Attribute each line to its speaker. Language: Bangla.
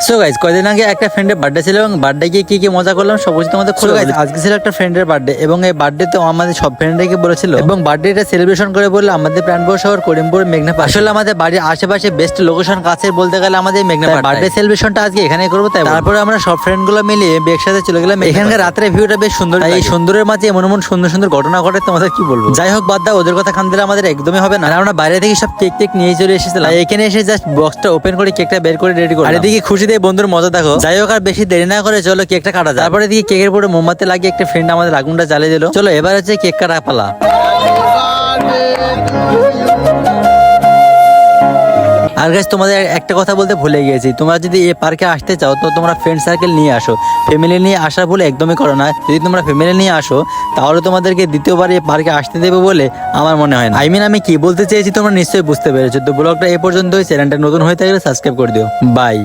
Speaker 1: সো গাইস, কয়দিন আগে একটা ফ্রেন্ডের বার্থডে ছিল এবং বার্থডে গিয়ে কি কি মজা করলাম সব কিছু তোমাদের খুলে বলি। আজকে ছিল একটা ফ্রেন্ডের বার্থডে এবং এই বার্থডেতে আমাদের সব ফ্রেন্ডদেরকে বলেছিল এবং বার্থডেটা সেলিব্রেশন করে বললো আমাদের প্রাণপুর শহর করিমপুর মেঘনাপাড়া। আসলে আমাদের বাড়ির আশেপাশে বেস্ট লোকেশন কাছে বলতে গেলে আমাদের মেঘনাপাড়া। বার্থডে সেলিব্রেশনটা আজকে এখানে করবো, তাই তারপরে আমরা সব ফ্রেন্ড গুলো মিলিয়ে একসাথে চলে গেলাম। এখানকার রাতের ভিউটা বেশ সুন্দর, এই সুন্দরের মাঝে এমন এমন সুন্দর সুন্দর ঘটনা ঘটে তোমাদের কি বলবো। যাই হোক, বাদ দাও, ওদের কথা কান দিলে আমাদের একদমই হবে না। আর আমরা বাইরে থেকে সব কেক টেক নিয়ে চলে এসেছিলাম। এখানে এসে জাস্ট বক্সটা ওপেন করে কেকটা বের করে রেডি করে, আর এদিকে খুশি দিয়ে বন্ধুর মজা দেখো। যাই হোক, আর বেশি দেরি না করে চলো কেকটা কাটা যায়। তারপরে দিকে কেকের পুরো মোমবাতি লাগিয়ে একটা ফ্রেন্ড আমাদের আগুনটা জ্বালিয়ে দিল। চলো এবার হচ্ছে কেক কাটা পালা। আর গাইস, তোমাদের একটা কথা বলতে ভুলে গিয়েছি, তোমরা যদি এই পার্কে আসতে চাও তো তোমরা ফ্রেন্ড সার্কেল নিয়ে আসো, ফ্যামিলি নিয়ে আসার ভুল একদমই করো না। যদি তোমরা ফ্যামিলি নিয়ে আসো তাহলে তোমাদেরকে দ্বিতীয়বার এই পার্কে আসতে দেবে বলে আমার মনে হয় না। আমি কি বলতে চেয়েছি তোমরা নিশ্চয়ই বুঝতে পেরেছো। তো ব্লগটা এই পর্যন্তই। চ্যানেলটা নতুন হয়ে থাকলে সাবস্ক্রাইব করে দিও। বাই।